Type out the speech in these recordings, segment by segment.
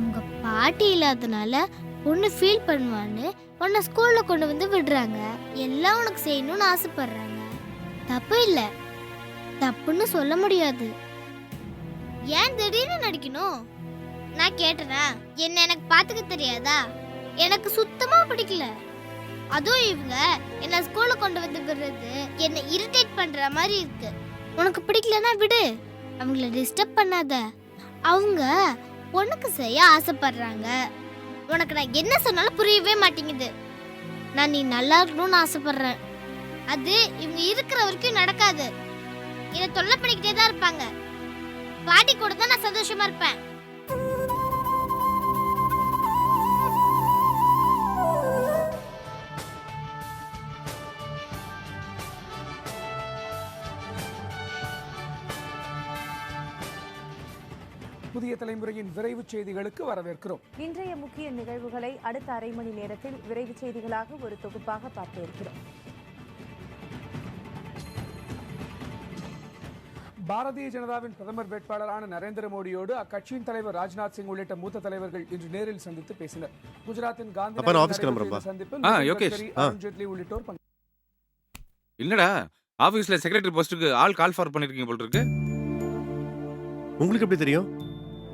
அவங்க பாட்டி இல்லாதனால பொண்ணு ஃபீல் பண்ணுவான்னு உன்னை ஸ்கூல்ல கொண்டு வந்து விடுறாங்க. எல்லாம் உனக்கு செய்யணும்னு ஆசைப்படுறாங்க. தப்பு இல்ல, தப்புன்னு சொல்ல முடியாது. ஏன் திடீர்னு நடிக்கணும்? நான் கேட்டேனா என்ன எனக்கு பாத்துக்க தெரியாதா? எனக்கு சுத்தமா பிடிக்கல. அதுவும் இவங்க என்ன ஸ்கூல்ல கொண்டு வந்து விடுறது என்ன இரிட்டேட் பண்ற மாதிரி இருக்கு. உனக்கு பிடிக்கலன்னா விடு, அவங்கள டிஸ்டர்ப் பண்ணாத. அவங்க பொண்ணுக்கு செய்ய ஆசைப்படுறாங்க. உனக்கு நான் என்ன சொன்னாலும் புரியவே மாட்டேங்குது. நான் நீ நல்லா இருக்கணும்னு ஆசைப்படுறேன். அது இவங்க இருக்கிற வரைக்கும் நடக்காது. என்னை தொல்லை பண்ணிக்கிட்டே தான் இருப்பாங்க. பாட்டி கூட தான் நான் சந்தோஷமா இருப்பேன். புதிய தலைமுறையின் விரைவு செய்திகளுக்கு வரவேற்கிறோம். இன்றைய முக்கிய நிகழ்வுகளை அடுத்த அரை மணி நேரத்தில் விரைவு செய்திகளாக ஒரு தொகுப்பாக பார்க்க இருக்கிறோம். பாரதிய ஜனதாவின் பிரதமர் வேட்பாளரான நரேந்திர மோடியோடு அக்கட்சியின் தலைவர் ராஜ்நாத் சிங் உள்ளிட்ட மூத்த தலைவர்கள் இன்று நேரில் சந்தித்து பேசினர். குஜராத்தின் காந்தி சந்திப்பில் அருண் ஜேட்லி உள்ளிட்டோர் இல்லடா ஆபீஸ்ல செக்ரட்டரி போஸ்டுக்கு ஆள் கால் ஃபார் பண்ணிருக்கீங்க போல இருக்கு. உங்களுக்கு எப்படி தெரியும்?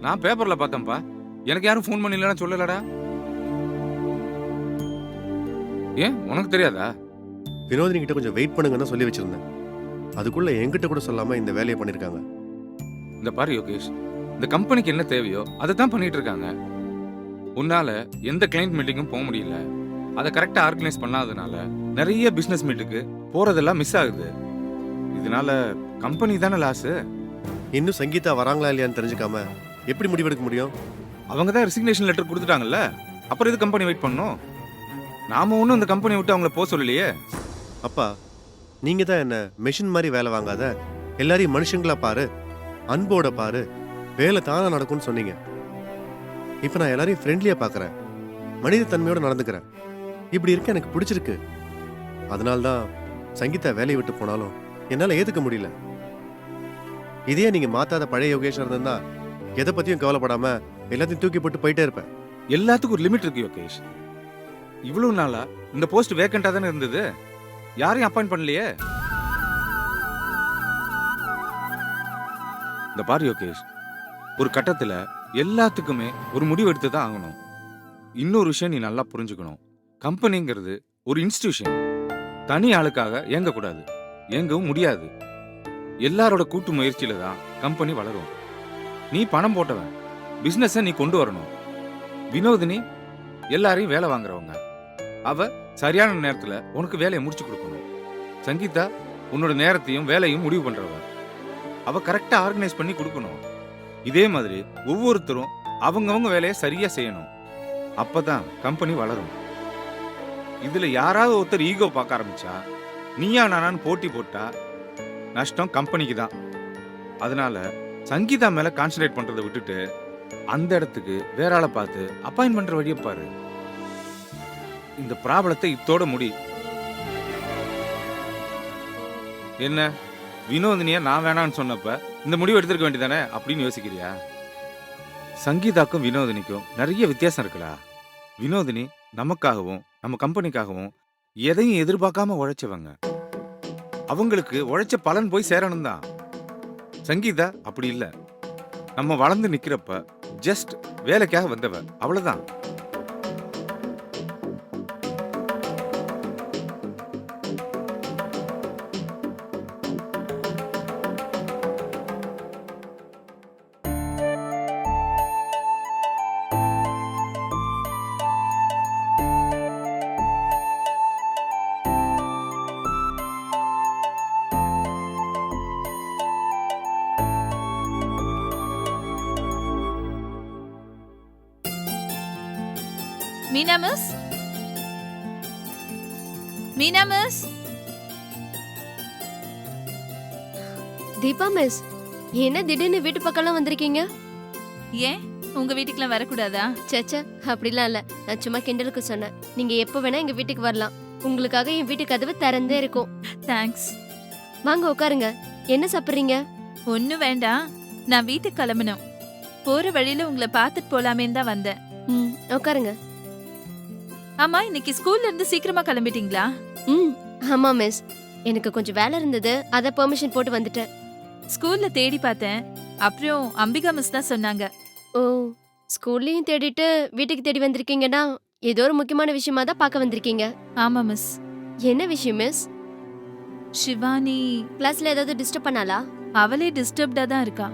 நான் பேப்பர்ல பார்த்தேன்ப்பா. எனக்கு யாரும் ஃபோன் பண்ணலன்னு சொல்லலடா. ஏன் உனக்கு தெரியாதா? வினோதினி கிட்ட கொஞ்சம் வெயிட் பண்ணுங்கன்னு சொல்லி வச்சிருந்தேன். அதுக்குள்ள என்கிட்ட கூட சொல்லாம இந்த வேலையை பண்ணிருக்காங்க. இந்த பாரு யோகேஷ், இந்த கம்பெனிக்கு என்ன தேவையோ அதை தான் பண்ணிட்டு இருக்காங்க. உன்னால எந்த கிளைண்ட் மீட்டிங்கும் போக முடியல. அதை கரெக்டா ஆர்கனைஸ் பண்ணாதனால நிறைய பிசினஸ் மீட்டுக்கு போறதெல்லாம் மிஸ் ஆகுது. இதனால கம்பெனி தானே லாஸ். இன்னும் சங்கீதா வராங்களா இல்லையான்னு தெரிஞ்சுக்காம எப்படி முடிவெடுக்க முடியும்? அவங்க தான் ரெசிக்னேஷன் லெட்டர் கொடுத்துட்டாங்கல்ல, அப்புறம் இது கம்பெனி வெயிட் பண்ணணும். நாம ஒன்றும் இந்த கம்பெனி விட்டு அவங்கள போக சொல்லலையே. அப்பா, நீங்க தான் என்ன மெஷின் மாதிரி வேலை வாங்காத, எல்லாரையும் மனுஷங்களா பாரு, அன்போட பாரு, வேலை தானா நடக்கும்னு சொன்னீங்க. இப்ப நான் எல்லாரையும் ஃப்ரெண்ட்லியா பாக்குறேன், மனித தன்மையோட நடந்துக்கிறேன். இப்படி இருக்க எனக்கு பிடிச்சிருக்கு. அதனால்தான் சங்கீதா வேலையை விட்டு போனாலும் என்னால ஏத்துக்க முடியல. இதே நீங்க மாத்தாத பழைய யோகேஷ் இருந்தா எதை பத்தியும் கவலைப்படாம எல்லாத்தையும் தூக்கி போட்டு போயிட்டே இருப்பேன். எல்லாத்துக்கும் ஒரு லிமிட் இருக்கு யோகேஷ். இவ்வளவு நாளா இந்த போஸ்ட் வேக்கண்டா தானே இருந்தது, யாரையும் அப்பாயிண்ட் பண்ணலையே. இந்த பாரு யோகேஷ், ஒரு கட்டத்துல எல்லாத்துக்குமே ஒரு முடிவு எடுத்து தான் ஆகணும். இன்னொரு விஷயம் நீ நல்லா புரிஞ்சுக்கணும். கம்பெனிங்கிறது ஒரு இன்ஸ்டிடியூஷன். தனி ஆளுக்காக இயங்க கூடாது, இயங்கவும் முடியாது. எல்லாரோட கூட்டு முயற்சியில தான் கம்பெனி வளரும். நீ பணம் போட்டவன், பிசினஸ நீ கொண்டு வரணும். வினோதினி எல்லாரையும் வேலை வாங்குறவங்க. அவ சரியான நேரத்துல உனக்கு வேலையை முடிச்சு கொடுக்கணும். சங்கீதா உன்னோட நேரத்தையும் வேலையும் முடிவு பண்றவ. அவ கரெக்டா ஆர்கனைஸ் பண்ணி கொடுக்கணும். இதே மாதிரி ஒவ்வொருத்தரும் அவங்கவங்க வேலையை சரியா செய்யணும். அப்பதான் கம்பெனி வளரும். இதுல யாராவது ஒருத்தர் ஈகோ பார்க்க ஆரம்பிச்சா, நீயா நானான்னு போட்டி போட்டா நஷ்டம் கம்பெனிக்கு தான். அதனால சங்கீதா மேல கான்சன்ட்ரேட் பண்றதை விட்டுட்டு அந்த இடத்துக்கு வேற ஆளை பார்த்து அப்பாயின்ட் பண்ற வழியை பாரு. இந்த ப்ராப்ளத்தை இத்தோட முடி. என்ன வினோதினிய நான் வேணான்னு சொன்னப்ப இந்த முடிவு எடுத்திருக்க வேண்டியதானே அப்படின்னு யோசிக்கிறியா? சங்கீதாக்கும் வினோதினிக்கும் நிறைய வித்தியாசம் இருக்குடா. வினோதினி நமக்காகவும் நம்ம கம்பெனிக்காகவும் எதையும் எதிர்பார்க்காம உழைச்சவங்க. அவங்களுக்கு உழைச்ச பலன் போய் சேரணும் தான். சங்கீதா அப்படி இல்ல. நம்ம வளர்ந்து நிக்கிறப்ப ஜஸ்ட் வேலைக்காக வந்தவ, அவ்வளவுதான். Meena miss, Meena miss. Deepa miss, என்ன திடீர்னு வீட்டு பக்கம்லாம் வந்திருக்கீங்க? ஏன் உங்க வீட்டுக்குலாம் வரக்கூடாதா? சேச்சா, அப்படிலாம் இல்ல. நான் சும்மா கிண்டலுக்கு சொன்னேன். நீங்க எப்ப வேணா எங்க வீட்டுக்கு வரலாம். உங்களுக்காக என் வீட்டு கதவு திறந்தே இருக்கும். தேங்க்ஸ். வாங்க உட்காருங்க. என்ன சாப்பிடுறீங்க? ஒன்னும் வேண்டாம், நான் வீட்டுக்கு கிளம்பணும். போற வழியில உங்களை பார்த்துட்டு போலாமேன்னு தான் வந்தேன். ம் உட்காருங்க. ஆமா, இன்னைக்கு ஸ்கூல்ல இருந்து சீக்கிரமா கிளம்பிட்டீங்களா? ம் ஆமா மிஸ், எனக்கு கொஞ்சம் வேலை இருந்தது, அத பெர்மிஷன் போட்டு வந்துட்டேன். ஸ்கூல்ல தேடி பார்த்தேன். அப்புறம் அம்பிகா மிஸ் தான் சொன்னாங்க. ஓ, ஸ்கூல்லையும் தேடிட்டு வீட்டுக்கு தேடி வந்திருக்கீங்கன்னா ஏதோ ஒரு முக்கியமான விஷயமா தான் பார்க்க வந்திருக்கீங்க. ஆமா மிஸ். என்ன விஷயம் மிஸ்? ஷிவானி கிளாஸ்ல ஏதாவது டிஸ்டர்ப் பண்ணாலா? அவளே டிஸ்டர்ப்டா தான் இருக்கா.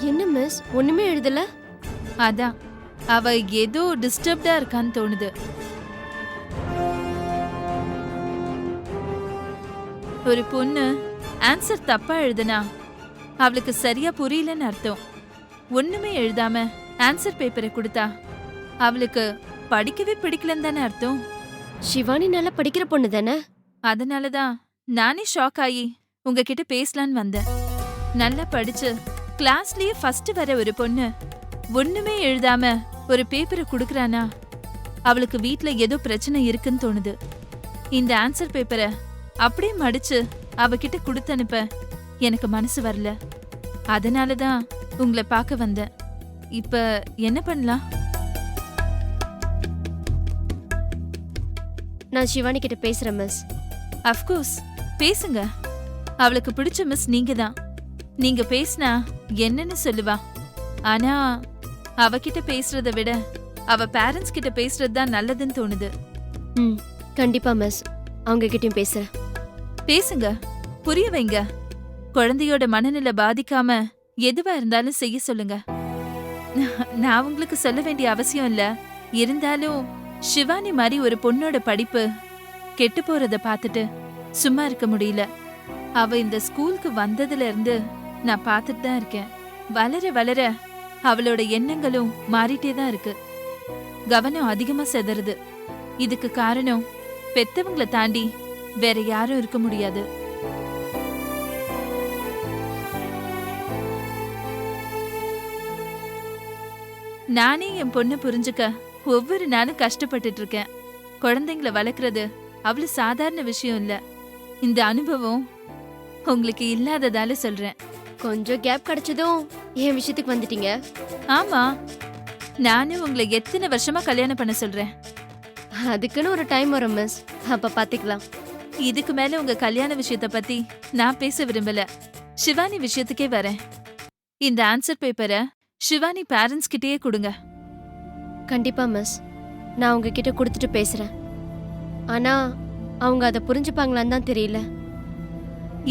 என்ன மிஸ், ஒண்ணுமே எழுதல? அதான் அவ ஏதோ டிஸ்டர்ப்டா இருக்கான்னு தோணுது. ஒரு பொண்ணு ஆன்சர் தப்பா எழுதுனா அவளுக்கு சரியா புரியலன்னு அர்த்தம். ஒண்ணுமே எழுதாம ஆன்சர் பேப்பரை கொடுத்தா அவளுக்கு படிக்கவே பிடிக்கலன்னு தானே அர்த்தம். ஷிவானி நல்லா படிக்கிற பொண்ணு தானே? அதனாலதான் நானே ஷாக் ஆகி உங்ககிட்ட பேசலான்னு வந்தேன். நல்லா படிச்சு கிளாஸ்லயே ஃபர்ஸ்ட் வர ஒரு பொண்ணு ஒண்ணுமே எழுதாம ஒரு பேப்பரை குடுக்கறானா அவளுக்கு வீட்ல ஏதோ பிரச்சனை இருக்குன்னு தோணுது. இந்த ஆன்சர் பேப்பரை அப்படியே மடிச்சு அவகிட்ட கொடுத்து அனுப்ப எனக்கு மனசு வரல. அதனாலதான் உங்களை பார்க்க வந்தேன். இப்ப என்ன பண்ணலாம்? நான் ஷிவானி கிட்ட பேசுறேன் மிஸ். அஃப்கோர்ஸ் பேசுங்க. அவளுக்கு பிடிச்ச மிஸ் நீங்க தான். நீங்க பேசினா என்னன்னு சொல்லுவா. ஆனா அவகிட்ட பேசுறத விட அவ பேரண்ட்ஸ் கிட்ட பேசுறது தான் நல்லதுன்னு தோணுது. ம் கண்டிப்பா மிஸ், அவங்க கிட்டயும் பேசுறேன். பேசுங்க, புரிய வைங்க. குழந்தையோட மனநிலை பாதிக்காம எதுவா இருந்தாலும் செய்ய சொல்லுங்க. நான் உங்களுக்கு சொல்ல வேண்டிய அவசியம் இல்ல. இருந்தாலும் ஷிவானி மாதிரி ஒரு பொண்ணோட படிப்பு கெட்டு போறத பார்த்துட்டு சும்மா இருக்க முடியல. அவ இந்த ஸ்கூலுக்கு வந்ததுல இருந்து நான் பார்த்துட்டு தான் இருக்கேன். வளர வளர அவளோட எண்ணங்களும் மாறிட்டே தான் இருக்கு. கவனம் அதிகமா செதறுது. இதுக்கு காரணம் பெத்தவங்களை தாண்டி வேற யாரும் இருக்க முடியாது. நானே என் பொண்ணை புரிஞ்சுக்க ஒவ்வொரு நாளும் கஷ்டப்பட்டுட்டு இருக்கேன். குழந்தைங்களை வளர்க்கறது அவ்வளவு சாதாரண விஷயம் இல்ல. இந்த அனுபவம் உங்களுக்கு இல்லாததால சொல்றேன். கொஞ்சம் கேப் கிடைச்சதும் என் விஷயத்துக்கு வந்துட்டீங்க. ஆமா, நானும் உங்களை எத்தனை வருஷமா கல்யாணம் பண்ண சொல்றேன். அதுக்குன்னு ஒரு டைம் வரும் மிஸ், அப்ப பாத்துக்கலாம். இதுக்கு மேல உங்க கல்யாண விஷயத்த பத்தி நான் பேச விரும்பல. ஷிவானி விஷயத்துக்கே வரேன். இந்த ஆன்சர் பேப்பரை ஷிவானி பேரண்ட்ஸ் கிட்டயே கொடுங்க. கண்டிப்பா மிஸ், நான் அவங்க கிட்ட கொடுத்துட்டு பேசுறேன். ஆனா அவங்க அதை புரிஞ்சுப்பாங்களான்னு தான் தெரியல.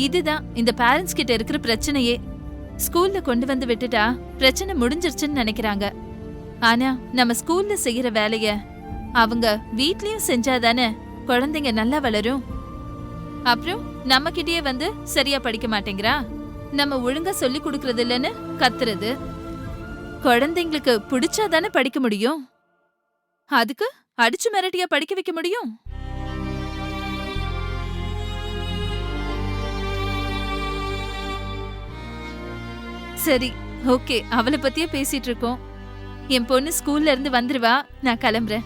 இதுதான் இந்த பேரண்ட்ஸ் கிட்ட இருக்கிற பிரச்சனையே. ஸ்கூல்ல கொண்டு வந்து விட்டுட்டா பிரச்சனை முடிஞ்சிருச்சுன்னு நினைக்கிறாங்க. ஆனா நம்ம ஸ்கூல்ல செய்யற வேலைய அவங்க வீட்லயும் செஞ்சாதானே குழந்தைங்க நல்லா வளரும். அப்புறம் நம்ம கிட்டயே வந்து சரியா படிக்க மாட்டேங்கிறா, நம்ம ஒழுங்கா சொல்லி கொடுக்கறது இல்லைன்னு கத்துறது. குழந்தைங்களுக்கு பிடிச்சாதானே படிக்க முடியும். அதுக்கு அடிச்சு மிரட்டியா படிக்க வைக்க முடியும்? சரி, ஓகே, அவளை பத்தியே பேசிட்டு இருக்கோம். என் பொண்ணு ஸ்கூல்ல இருந்து வந்துருவா, நான் கிளம்புறேன்.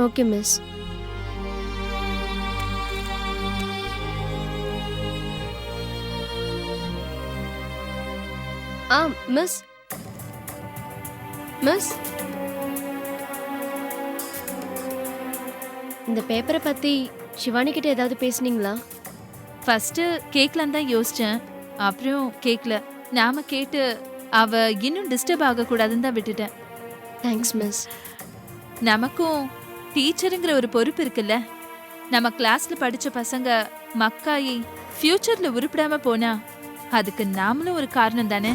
Okay miss. மிஸ் மிஸ், இந்த பேப்பரை பத்தி ஷிவானி கிட்ட ஏதாவது பேசுனீங்களா? ஃபர்ஸ்ட் கேட்கலாம் தான் யோசிச்சேன். அப்புறம் கேட்கல. நாம கேட்டு அவ இன்னும் டிஸ்டர்ப் ஆக கூடாதுன்னு தான் விட்டுட்டேன். Thanks miss. நமக்கும் டீச்சருங்கிற ஒரு பொறுப்பு இருக்குல்ல. நம்ம கிளாஸ்ல படிச்ச பசங்க மக்காயி ஃபியூச்சர்ல உருப்பிடாம போனா அதுக்கு நாமளும் ஒரு காரணம் தானே.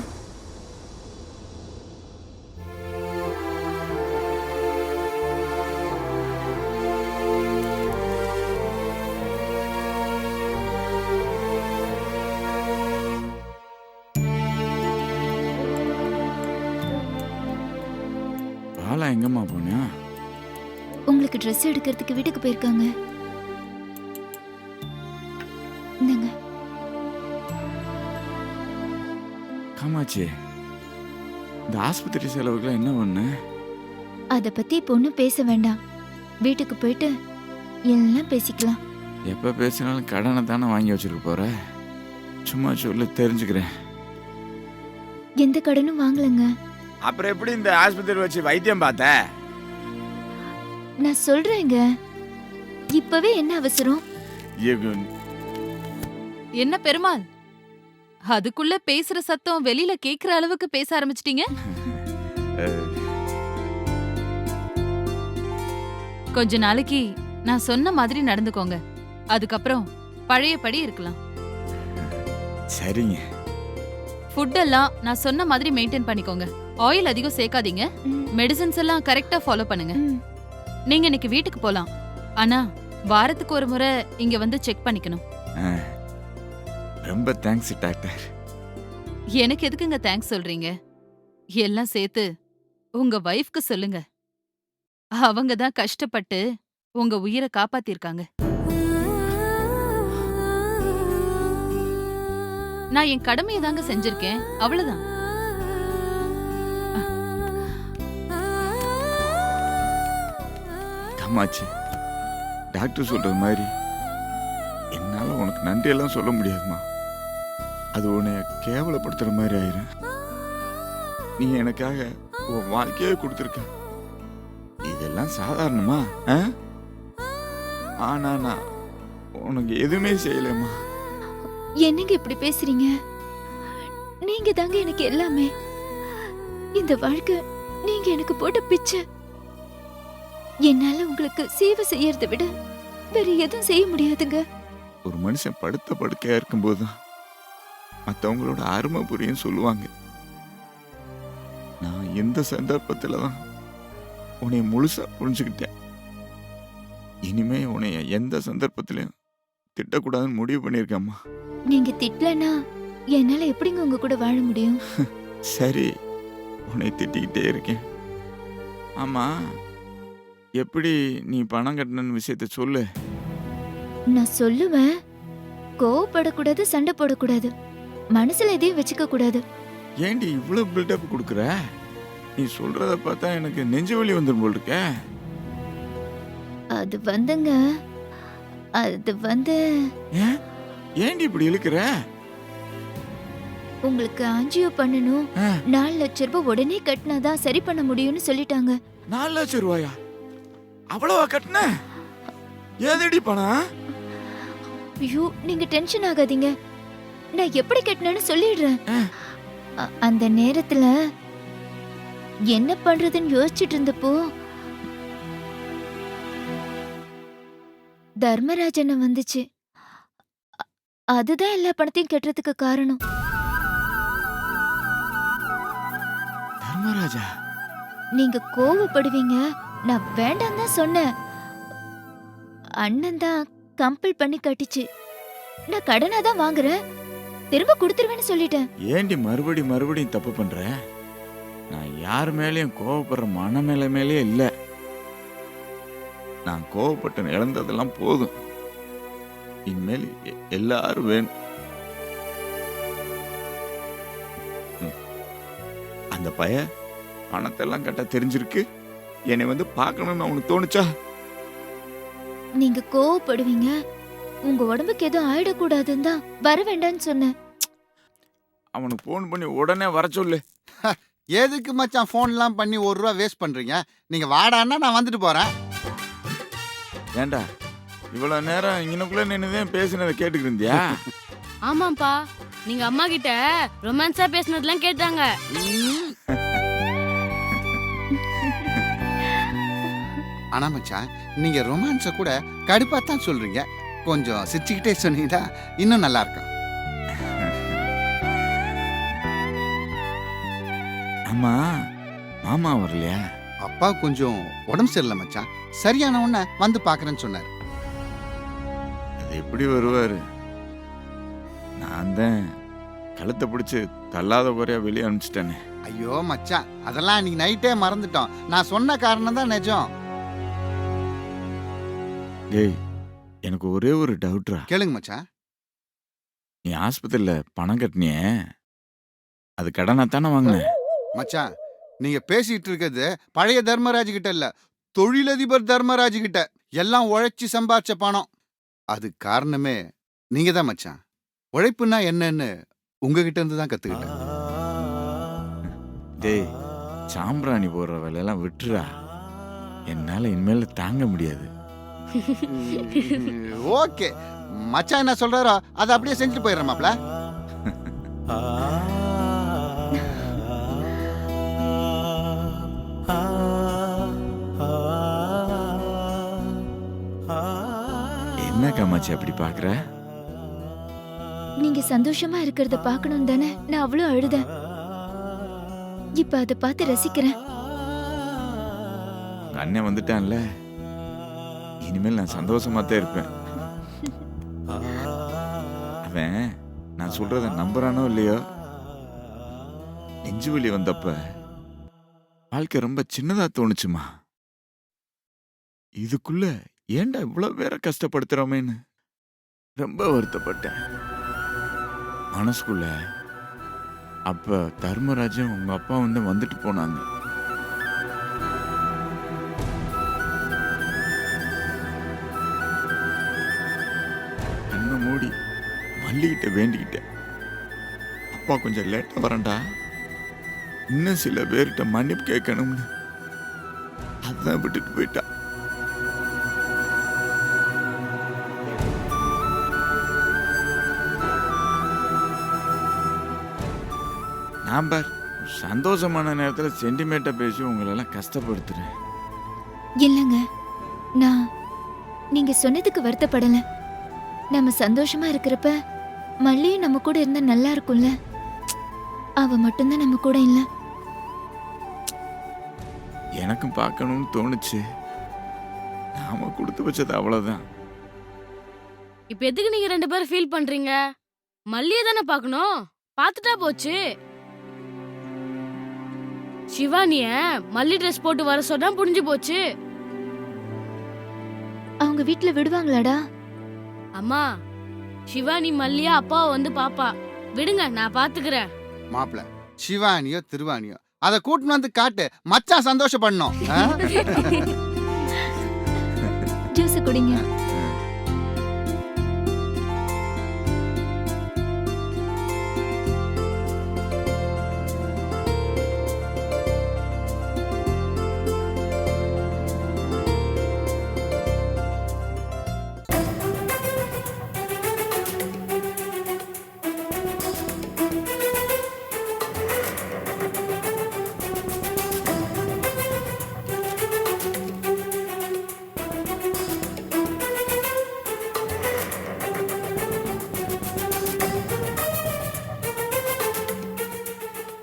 பாலா எங்கம்மா போனியா? உங்களுக்கு ட்ரெஸ் எடுக்கிறதுக்கு வீட்டுக்கு போயிருக்காங்க. காமாட்சி, இந்த ஆஸ்பத்திரி செலவுக்குலாம் என்ன பண்ணு? அத பத்தி இப்போ ஒன்றும் பேச வேண்டாம். வீட்டுக்கு போயிட்டு எல்லாம் பேசிக்கலாம். எப்ப பேசினாலும் கடனை தானே வாங்கி வச்சிருக்க போற. சும்மா சொல்லு, தெரிஞ்சுக்கிறேன். எந்த கடனும் வாங்கலங்க. அப்புறம் எப்படி இந்த ஆஸ்பத்திரி வச்சு வைத்தியம் பார்த்த? நான் சொல்றேங்க. இப்பவே என்ன அவசரம்? என்ன பெருமாள், அதுக்குள்ள பேசுற சத்தம் வெளியில கேக்குற அளவுக்கு பேச ஆரம்பிச்சிட்டீங்க. கொஞ்ச நாளைக்கு நான் சொன்ன மாதிரி நடந்துக்கோங்க. அதுக்கப்புறம் பழையபடி இருக்கலாம். சரிங்க. ஃபுட் எல்லாம் நான் சொன்ன மாதிரி மெயின்டைன் பண்ணிக்கோங்க. ஆயில் அதிகம் சேர்க்காதீங்க. மெடிசின்ஸ் எல்லாம் கரெக்டா ஃபாலோ பண்ணுங்க. நீங்க இன்னைக்கு வீட்டுக்கு போலாம். ஆனா வாரத்துக்கு ஒரு முறை இங்க வந்து செக் பண்ணிக்கணும். ரொம்ப தேங்க்ஸ் டாக்டர். எனக்கு எதுக்குங்க தேங்க்ஸ் சொல்றீங்க? எல்லாம் சேர்த்து உங்க வைஃப்க்கு சொல்லுங்க. அவங்க தான் கஷ்டப்பட்டு உங்க உயிரை காப்பாத்திருக்காங்க. நான் என் கடமையை தாங்க செஞ்சிருக்கேன், அவ்வளவுதான். காமாட்சி, டாக்டர் சொல்றது மாதிரி என்னால உனக்கு நன்றி எல்லாம் சொல்ல முடியாதுமா. அது உன்னைய கேவலப்படுத்துற மாதிரி ஆயிரும். நீ எனக்காக உன் வாழ்க்கையே கொடுத்துருக்க. இதெல்லாம் சாதாரணமா? ஆனா நான் உனக்கு எதுவுமே செய்யலம்மா. என்னங்க இப்படி பேசுறீங்க? நீங்க தாங்க எனக்கு எல்லாமே. இந்த வாழ்க்கை நீங்க எனக்கு போட்ட பிச்சை. என்னால உங்களுக்கு சேவை செய்யறதை விட வேற எதுவும் செய்ய முடியாதுங்க. ஒரு மனுஷன் படுத்த படுக்கையா இருக்கும்போதுதான் மற்றவங்களோட அருமை புரியும் சொல்லுவாங்க. நான் எந்த சந்தர்ப்பத்துல தான் உன்னை முழுசா புரிஞ்சுக்கிட்டேன். இனிமே உன்னைய எந்த சந்தர்ப்பத்திலையும் திட்டக்கூடாதுன்னு முடிவு பண்ணியிருக்கேம்மா. நீங்க திட்டலனா என்னால எப்படிங்க உங்க கூட வாழ முடியும்? சரி, உன்னை திட்டிக்கிட்டே இருக்கேன். ஆமா, எப்படி நீ பணம் கட்டணும்னு விஷயத்த சொல்லு. நான் சொல்லுவேன். கோவப்படக்கூடாது, சண்டை போடக்கூடாது, மனசுல எதையும் வச்சுக்க கூடாது. ஏண்டி இவ்வளவு பில்டப் கொடுக்குற? நீ சொல்றத பார்த்தா எனக்கு நெஞ்சு வலி வந்துடும் போல் இருக்க. அது வந்துங்க, அது வந்து ஏண்டி இப்படி இழுக்கிற? உங்களுக்கு ஆஞ்சியோ பண்ணணும். 4 லட்சம் ரூபாய் உடனே கட்டினாதான் சரி பண்ண முடியும்னு சொல்லிட்டாங்க. 4 லட்சம் ரூபாயா? அவ்வளவா கட்டின? ஏதடி பணம்? ஐயோ, நீங்க டென்ஷன் ஆகாதீங்க. நான் எப்படி கட்டினேன்னு சொல்லிடுறேன். அந்த நேரத்துல என்ன பண்றதுன்னு யோசிச்சுட்டு இருந்தப்போ தர்மராஜன் வந்துச்சு. அதுதான் எல்லா பணத்தையும் கட்டுறதுக்கு காரணம். தர்மராஜா? நீங்க கோவப்படுவீங்க, நான் வேண்டாம் தான் சொன்னேன். அண்ணன் தான் கம்பல் பண்ணி கட்டிச்சு. நான் கடனா தான் வாங்குறேன், திரும்ப கொடுத்துருவேன்னு சொல்லிட்டேன். ஏண்டி மறுபடியும் தப்பு பண்ற? நான் யார் மேலேயும் கோவப்படுற மனநிலைமையிலே இல்ல. நான் கோவப்பட்ட இழந்ததெல்லாம் போதும். இனிமேல் எல்லாரும் வேணும். அந்த பைய பணத்தெல்லாம் கட்ட தெரிஞ்சிருக்கு. என்னை வந்து பார்க்கணும்னு அவனுக்கு தோணுச்சா? நீங்க கோவப்படுவீங்க, உங்க உடம்புக்கு எதுவும் ஆயிடக்கூடாதுன்னு தான் வர வேண்டாம்னு சொன்னேன். அவனுக்கு போன் பண்ணி உடனே வர சொல்லு. எதுக்கு மச்சான் ஃபோன்லாம் பண்ணி ₹1 வேஸ்ட் பண்றீங்க? நீங்க வாடான்னா நான் வந்துட்டு போறேன். ஏண்டா இவ்வளவு நேரம் இங்கனுக்குள்ள நின்னுதான் பேசினதை கேட்டுக்கிட்டு இருந்தியா? ஆமாப்பா, நீங்க அம்மா கிட்ட ரொமான்ஸா பேசினதெல்லாம் கேட்டாங்க. ஆனா மச்சான், நீங்க ரொமான்ஸ கூட கடுப்பா தான் சொல்றீங்க. கொஞ்சம் சிரிச்சுக்கிட்டே சொன்னீங்கன்னா இன்னும் நல்லா இருக்கும். அம்மா, மாமா வரலையா? அப்பா கொஞ்சம் உடம்பு சரியில்லை மச்சான். சரியான உடனே வந்து பாக்குறேன்னு சொன்னார். அது எப்படி வருவாரு? நான் தான் கழுத்தை பிடிச்சு தள்ளாத குறையா வெளியே அனுப்பிச்சிட்டேனே. ஐயோ மச்சான், அதெல்லாம் இன்னைக்கு நைட்டே மறந்துட்டோம். நான் சொன்ன காரணம் தான் நிஜம். டேய், எனக்கு ஒரே ஒரு டவுட்ரா. கேளுங்க மச்சான். நீ ஆஸ்பத்திரியில பணம் கட்டினியே, அது கடனா தானே வாங்கினேன். மச்சான், நீங்க பேசிட்டு இருக்கிறது பழைய தர்மராஜ் கிட்ட இல்ல, தொழிலதிபர் தர்மராஜ் கிட்ட. எல்லாம் உழைச்சி சம்பாதிச்ச பணம். அது காரணமே நீங்க தான் மச்சான். உழைப்புனா என்னன்னு உங்ககிட்ட இருந்து தான் கத்துக்கிட்டேன். டேய், சாம்பிராணி போடுற வேலையெல்லாம் விட்டுறா. என்னால இனிமேல் தாங்க முடியாது. ஓகே, மச்சான் என்ன சொல்றாரோ அதை அப்படியே செஞ்சுட்டு போயிடுறேன் மாப்ள. என்ன காமாட்சி அப்படி பாக்குற? நீங்க சந்தோஷமா இருக்கிறத பார்க்கணும் தானே நான் அவ்வளவு அழுதேன். இப்ப அதை பார்த்து ரசிக்கிறேன். உங்க அண்ணன் வந்துட்டான்ல, இனிமேல் நான் சந்தோஷமா தான் இருப்பேன். அவன் நான் சொல்றத நம்புறானோ இல்லையோ, நெஞ்சு வலி வந்தப்ப வாழ்க்கை ரொம்ப சின்னதா தோணுச்சுமா. இதுக்குள்ள ஏன்டா இவ்வளவு பேரை கஷ்டப்படுத்துறோமேன்னு ரொம்ப வருத்தப்பட்டேன் மனசுக்குள்ள. அப்ப தர்மராஜன் உங்க அப்பா வந்துட்டு போனாங்க. கண்ணை மூடி மல்லிகிட்ட வேண்டிக்கிட்டேன், அப்பா கொஞ்சம் லேட்டா வரண்டா, இன்னும் சில பேர்கிட்ட மன்னிப்பு கேட்கணும்னு. அதான் விட்டுட்டு போயிட்டா. நான் பார் சந்தோஷமான நேரத்தில் சென்டிமேட்டா பேசி உங்களெல்லாம் கஷ்டப்படுத்துறேன். இல்லங்க, நான் நீங்க சொன்னதுக்கு வருத்தப்படல. நம்ம சந்தோஷமா இருக்கிறப்ப மல்லியும் நம்ம கூட இருந்தா நல்லா இருக்கும்ல. அவ மட்டும்தான் நம்ம கூட இல்ல. எனக்கும் பார்க்கணும்னு தோணுச்சு. நாம கொடுத்து வச்சது அவ்வளவுதான். இப்ப எதுக்கு நீங்க 2 பேரும் ஃபீல் பண்றீங்க? மல்லியை தானே பார்க்கணும், பார்த்துட்டா போச்சு. சிவானிய மல்லி ட்ரெஸ் போட்டு வர சொன்னா புரிஞ்சு போச்சு. அவங்க வீட்ல விடுவாங்களாடா? அம்மா, சிவானி மல்லியா அப்பாவை வந்து பாப்பா. விடுங்க, நான் பாத்துக்கிறேன். மாப்ள, சிவானியோ திருவானியோ அதை கூட்டின்னு வந்து காட்டு, மச்சான் சந்தோஷப்படணும். ஜூஸ் குடிங்க.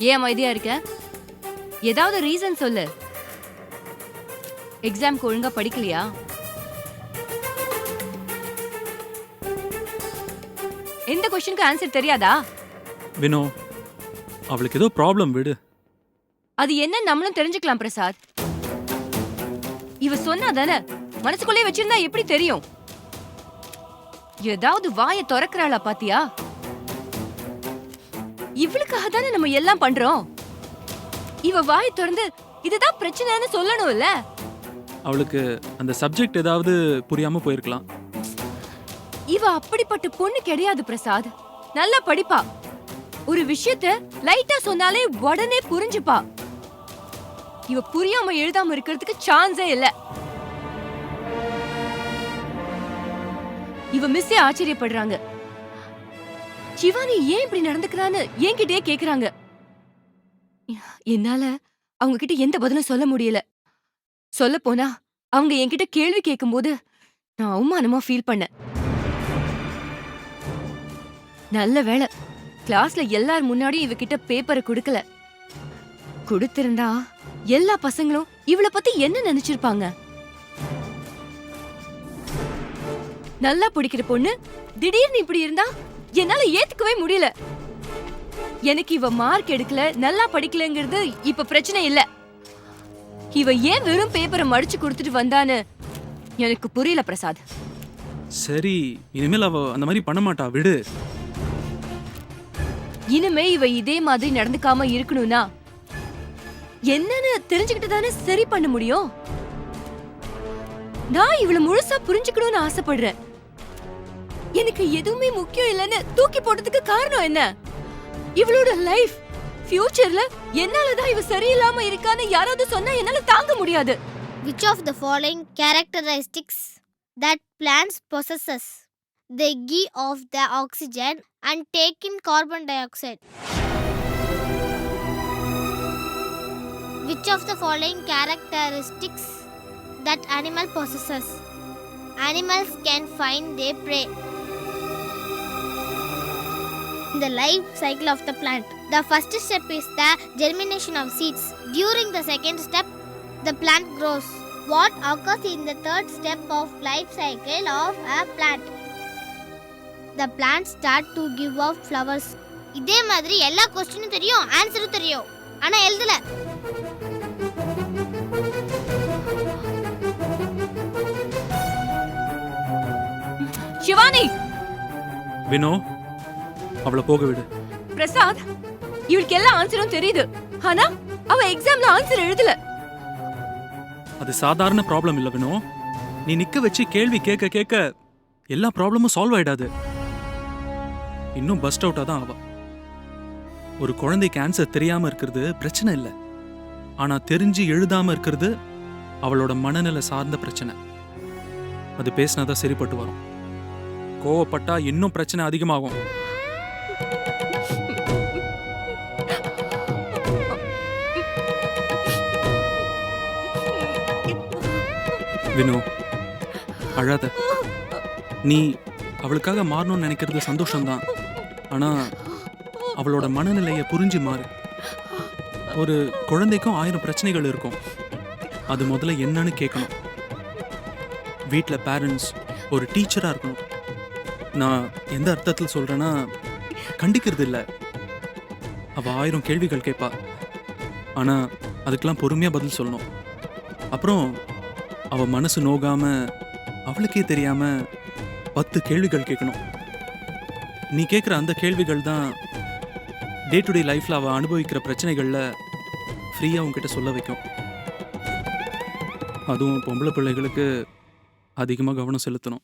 ஏன் அமைதியா இருக்க? ஏதாவது ரீசன் சொல்லு. எக்ஸாம்க்கு ஒழுங்கா படிக்கலையா? எந்த क्वेश्चनக்கு ஆன்சர் தெரியாதா? வினோ, அவளுக்கு ஏதோ ப்ராப்ளம், விடு. அது என்ன நம்மளும் தெரிஞ்சுக்கலாம் பிரசாத். இவ சொன்னா தானே, மனசுக்குள்ளே வச்சிருந்தா எப்படி தெரியும்? ஏதாவது வாயை திறக்கறாளா பாத்தியா? இவளுக்காக தானே நம்ம எல்லாம் பண்றோம். இவ வாயை திறந்து இதுதான் பிரச்சனைன்னு சொல்லணும்ல. அவளுக்கு அந்த சப்ஜெக்ட் ஏதாவது புரியாம போயிருக்கலாம். இவ அப்படிப்பட்ட பொண்ணு கிடையாது பிரசாத். நல்லா படிப்பா. ஒரு விஷயத்தை லைட்டா சொன்னாலே உடனே புரிஞ்சுப்பா. இவ புரியாம எழுதாம இருக்கிறதுக்கு சான்ஸே இல்ல. இவ மிஸ்ஸே ஆச்சரியப்படுறாங்க. சிவானி ஏன் இப்படி நடந்துக்கிறான்னு என்கிட்டயே கேக்குறாங்க. என்னால அவங்க கிட்ட எந்த பதிலும் சொல்ல முடியல. சொல்ல போனா அவங்க என்கிட்ட கேள்வி கேட்கும்போது நான் அவமானமா ஃபீல் பண்ணேன். நல்ல வேளை கிளாஸ்ல எல்லார் முன்னாடியும் இவகிட்ட பேப்பரை கொடுக்கல. கொடுத்திருந்தா எல்லா பசங்களும் இவளை பத்தி என்ன நினைச்சிருப்பாங்க? நல்லா பிடிக்கிற பொண்ணு திடீர்னு இப்படி இருந்தா என்னால ஏத்துக்கவே முடியல. எனக்கு இவ மார்க் எடுக்கல, நல்லா படிக்கலங்கிறது இப்ப பிரச்சனை இல்ல. இவ ஏன் வெறும் பேப்பரை மடிச்சு கொடுத்துட்டு வந்தான்னு எனக்கு புரியல பிரசாத். சரி, இனிமேல் அவ அந்த மாதிரி பண்ண மாட்டா, விடு. இனிமே இவ இதே மாதிரி நடந்துக்காம இருக்கணும்னா என்னன்னு தெரிஞ்சுக்கிட்டு தானே சரி பண்ண முடியும். நான் இவள முழுசா புரிஞ்சுக்கணும்னு ஆசைப்படுறேன். எனக்கு எதுவுமே முக்கியம் இல்லைன்னு தூக்கி போட்டதுக்கு காரணம் என்ன? இவளோட லைஃப் ஃபியூச்சர்ல என்னாலதான் இவ சரியில்லாம இருக்கான்னு யாராவது சொன்னா என்னால தாங்க முடியாது. Which of the following characteristics that plants possesses? They give off the oxygen and take in carbon dioxide. Which of the following characteristics that animal possesses? Animals can find their prey. In the life cycle of the plant, the first step is the germination of seeds. During the second step, the plant grows. What occurs in the third step of life cycle of a plant? The plant start to give out flowers. இதே மாதிரி எல்லா क्वेश्चनயும் தெரியும், ஆன்சரும் தெரியும். ஆனா எழுதல. சிவானி, வினோ, அவளை போக விடு. பிரசாத், இவளுக்கு எல்லா ஆன்சரும் தெரியுது. ஆனா அவ எக்ஸாம்ல ஆன்சர் எழுதல. அது சாதாரண ப்ராப்ளம் இல்ல வினோ. நீ நிக்க வச்சு கேள்வி கேட்க கேட்க எல்லா ப்ராப்ளமும் சால்வ் ஆயிடாது. இன்னும் பஸ்ட் அவுட்டா தான் ஆவா. ஒரு குழந்தைக்கு ஆன்சர் தெரியாம இருக்கிறது பிரச்சனை இல்லை. ஆனா தெரிஞ்சு எழுதாம இருக்கிறது அவளோட மனநிலை சார்ந்த பிரச்சனை. அது பேசினாதான் சரிப்பட்டு வரும். கோவப்பட்டா இன்னும் பிரச்சனை அதிகமாகும். வினோ, அழாத. நீ அவளுக்காக மாறணும்னு நினைக்கிறது சந்தோஷம்தான். ஆனா அவளோட மனநிலையை புரிஞ்சு மாறு. ஒரு குழந்தைக்கும் 1000 பிரச்சனைகள் இருக்கும். அது முதல்ல என்னன்னு கேட்கணும். வீட்டில் பேரண்ட்ஸ் ஒரு டீச்சராக இருக்கணும். நான் எந்த அர்த்தத்தில் சொல்கிறேன்னா, கண்டிக்கிறது இல்லை. அவள் 1000 கேள்விகள் கேட்பா. ஆனால் அதுக்கெல்லாம் பொறுமையாக பதில் சொல்லணும். அப்புறம் அவள் மனசு நோகாமல் அவளுக்கே தெரியாமல் 10 கேள்விகள் கேட்கணும். நீ கேட்குற அந்த கேள்விகள் தான் டே டு டே லைஃப்பில் அவள் அனுபவிக்கிற பிரச்சனைகளில் ஃப்ரீயாக உங்ககிட்ட சொல்ல வைக்கும். அதுவும் பொம்பளை பிள்ளைகளுக்கு அதிகமாக கவனம் செலுத்தணும்.